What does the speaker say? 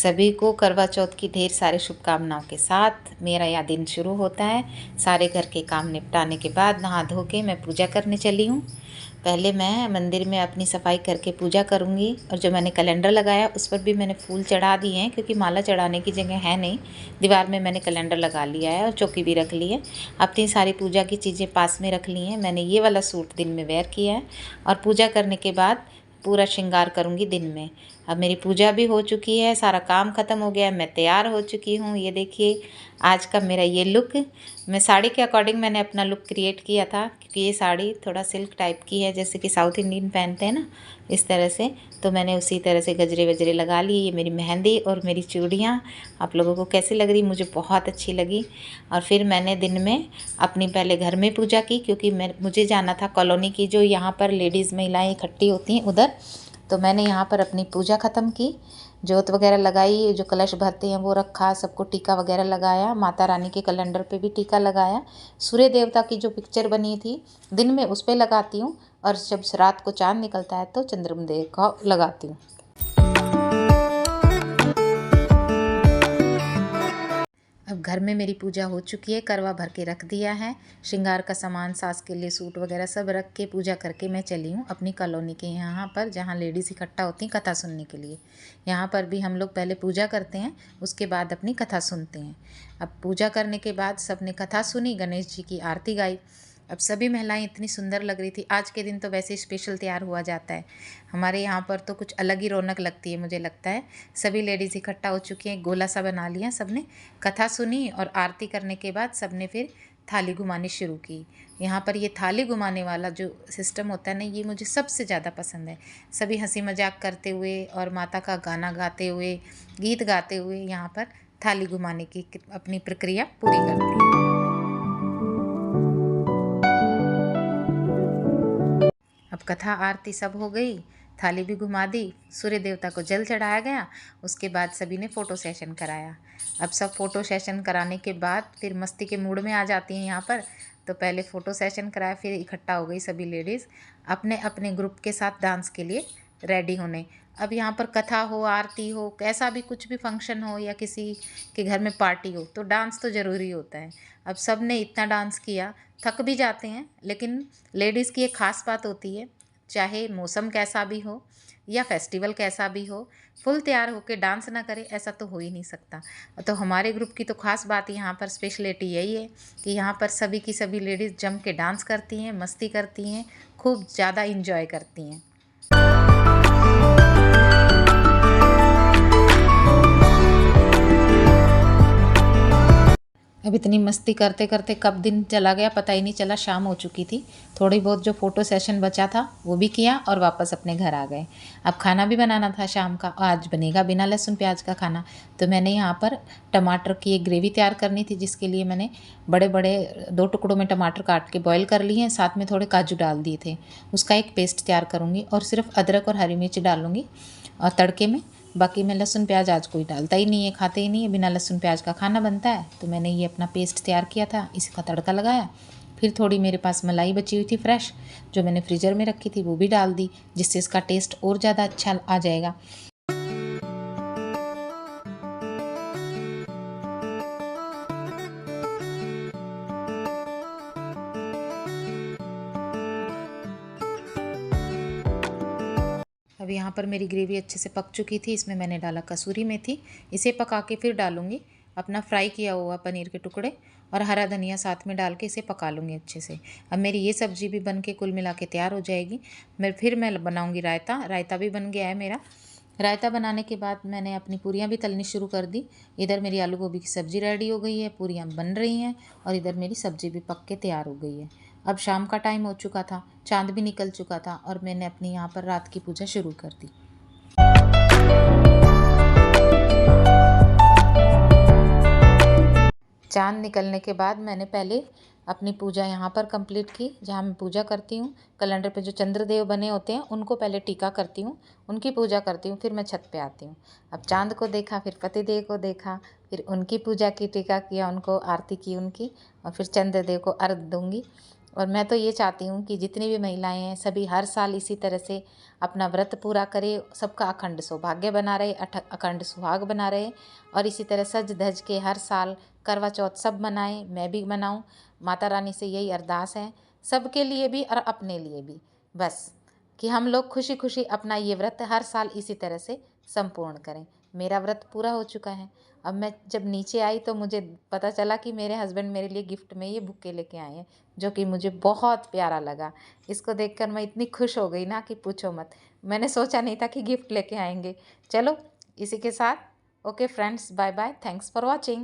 सभी को करवा चौथ की ढेर सारी शुभकामनाओं के साथ मेरा यह दिन शुरू होता है। सारे घर के काम निपटाने के बाद नहा धो के मैं पूजा करने चली हूँ। पहले मैं मंदिर में अपनी सफाई करके पूजा करूँगी और जो मैंने कैलेंडर लगाया उस पर भी मैंने फूल चढ़ा दिए हैं, क्योंकि माला चढ़ाने की जगह है नहीं। दीवार में मैंने कैलेंडर लगा लिया है और चौकी भी रख ली है। अपनी सारी पूजा की चीज़ें पास में रख ली हैं। मैंने ये वाला सूट दिन में वेयर किया है और पूजा करने के बाद पूरा श्रृंगार करूँगी दिन में। अब मेरी पूजा भी हो चुकी है, सारा काम ख़त्म हो गया है, मैं तैयार हो चुकी हूँ। ये देखिए आज का मेरा ये लुक, मैं साड़ी के अकॉर्डिंग मैंने अपना लुक क्रिएट किया था, क्योंकि ये साड़ी थोड़ा सिल्क टाइप की है, जैसे कि साउथ इंडियन पहनते हैं ना, इस तरह से। तो मैंने उसी तरह से गजरे वजरे लगा लिए। ये मेरी मेहंदी और मेरी चूड़ियाँ आप लोगों को कैसी लग रही? मुझे बहुत अच्छी लगी। और फिर मैंने दिन में अपनी पहले घर में पूजा की, क्योंकि मुझे जाना था कॉलोनी की जो यहाँ पर लेडीज़ महिलाएँ इकट्ठी होती हैं उधर। तो मैंने यहाँ पर अपनी पूजा ख़त्म की, जोत वगैरह लगाई, जो कलश भरते हैं वो रखा, सबको टीका वगैरह लगाया, माता रानी के कैलेंडर पे भी टीका लगाया। सूर्य देवता की जो पिक्चर बनी थी दिन में उस पे लगाती हूँ, और जब रात को चाँद निकलता है तो चंद्रमदेव का लगाती हूँ। अब घर में मेरी पूजा हो चुकी है, करवा भर के रख दिया है। श्रृंगार का सामान, सास के लिए सूट वगैरह सब रख के पूजा करके मैं चली हूँ अपनी कॉलोनी के यहाँ पर, जहाँ लेडीज़ इकट्ठा होती हैं कथा सुनने के लिए। यहाँ पर भी हम लोग पहले पूजा करते हैं, उसके बाद अपनी कथा सुनते हैं। अब पूजा करने के बाद सबने कथा सुनी, गणेश जी की आरती गाई। अब सभी महिलाएं इतनी सुंदर लग रही थी। आज के दिन तो वैसे स्पेशल तैयार हुआ जाता है हमारे यहाँ पर, तो कुछ अलग ही रौनक लगती है मुझे लगता है। सभी लेडीज़ इकट्ठा हो चुकी हैं, गोला सा बना लिया, सबने कथा सुनी और आरती करने के बाद सबने फिर थाली घुमानी शुरू की। यहाँ पर ये थाली घुमाने वाला जो सिस्टम होता है ना, ये मुझे सबसे ज़्यादा पसंद है। सभी हंसी मजाक करते हुए और माता का गाना गाते हुए, गीत गाते हुए यहाँ पर थाली घुमाने की अपनी प्रक्रिया पूरी करते हैं। अब कथा आरती सब हो गई, थाली भी घुमा दी, सूर्य देवता को जल चढ़ाया गया। उसके बाद सभी ने फ़ोटो सेशन कराया। अब सब फ़ोटो सेशन कराने के बाद फिर मस्ती के मूड में आ जाती हैं यहाँ पर। तो पहले फ़ोटो सेशन कराया, फिर इकट्ठा हो गई सभी लेडीज़ अपने अपने ग्रुप के साथ डांस के लिए रेडी होने। अब यहाँ पर कथा हो, आरती हो, कैसा भी कुछ भी फंक्शन हो या किसी के घर में पार्टी हो, तो डांस तो ज़रूरी होता है। अब सब ने इतना डांस किया, थक भी जाते हैं, लेकिन लेडीज़ की एक ख़ास बात होती है, चाहे मौसम कैसा भी हो या फेस्टिवल कैसा भी हो, फुल तैयार होकर डांस ना करे ऐसा तो हो ही नहीं सकता। तो हमारे ग्रुप की तो ख़ास बात यहाँ पर स्पेशलिटी यही है कि यहाँ पर सभी की सभी लेडीज़ जम के डांस करती हैं, मस्ती करती हैं, खूब ज़्यादा इंजॉय करती हैं। अब इतनी मस्ती करते करते कब दिन चला गया पता ही नहीं चला, शाम हो चुकी थी। थोड़ी बहुत जो फ़ोटो सेशन बचा था वो भी किया और वापस अपने घर आ गए। अब खाना भी बनाना था शाम का, आज बनेगा बिना लहसुन प्याज का खाना। तो मैंने यहाँ पर टमाटर की एक ग्रेवी तैयार करनी थी, जिसके लिए मैंने बड़े बड़े 2 टुकड़ों में टमाटर काट के बॉईल कर लिए हैं, साथ में थोड़े काजू डाल दिए थे। उसका एक पेस्ट तैयार करूँगी और सिर्फ अदरक और हरी मिर्च डालूँगी और तड़के में। बाकी मैं लहसुन प्याज आज कोई डालता ही नहीं है, खाते ही नहीं है, बिना लहसुन प्याज का खाना बनता है। तो मैंने ये अपना पेस्ट तैयार किया था, इसका तड़का लगाया। फिर थोड़ी मेरे पास मलाई बची हुई थी फ्रेश, जो मैंने फ्रीज़र में रखी थी, वो भी डाल दी, जिससे इसका टेस्ट और ज़्यादा अच्छा आ जाएगा। अब यहाँ पर मेरी ग्रेवी अच्छे से पक चुकी थी, इसमें मैंने डाला कसूरी मेथी। इसे पका के फिर डालूँगी अपना फ्राई किया हुआ पनीर के टुकड़े और हरा धनिया साथ में डाल के इसे पका लूँगी अच्छे से। अब मेरी ये सब्ज़ी भी बन के कुल मिला के तैयार हो जाएगी। मैं बनाऊँगी रायता। रायता भी बन गया है मेरा। रायता बनाने के बाद मैंने अपनी पूरियाँ भी तलनी शुरू कर दी। इधर मेरी आलू गोभी की सब्ज़ी रेडी हो गई है, पूरियाँ बन रही हैं और इधर मेरी सब्ज़ी भी पक के तैयार हो गई है। अब शाम का टाइम हो चुका था, चाँद भी निकल चुका था और मैंने अपनी यहाँ पर रात की पूजा शुरू कर दी। चाँद निकलने के बाद मैंने पहले अपनी पूजा यहाँ पर कंप्लीट की, जहाँ मैं पूजा करती हूँ। कैलेंडर पे जो चंद्रदेव बने होते हैं उनको पहले टीका करती हूँ, उनकी पूजा करती हूँ, फिर मैं छत पे आती हूँ। अब चाँद को देखा, फिर पतिदेव को देखा, फिर उनकी पूजा की, टीका किया, उनको आरती की उनकी, और फिर चंद्रदेव को अर्घ दूँगी। और मैं तो ये चाहती हूँ कि जितनी भी महिलाएं हैं सभी हर साल इसी तरह से अपना व्रत पूरा करें, सबका अखंड सौभाग्य बना रहे, अखंड सुहाग बना रहे, और इसी तरह सज धज के हर साल करवा चौथ सब मनाएं, मैं भी मनाऊं। माता रानी से यही अरदास है सबके लिए भी और अपने लिए भी, बस कि हम लोग खुशी खुशी अपना ये व्रत हर साल इसी तरह से संपूर्ण करें। मेरा व्रत पूरा हो चुका है। अब मैं जब नीचे आई तो मुझे पता चला कि मेरे हस्बैंड मेरे लिए गिफ्ट में ये बुके लेके आए हैं, जो कि मुझे बहुत प्यारा लगा। इसको देखकर मैं इतनी खुश हो गई ना कि पूछो मत। मैंने सोचा नहीं था कि गिफ्ट लेके आएंगे। चलो इसी के साथ okay friends, bye bye, thanks for watching.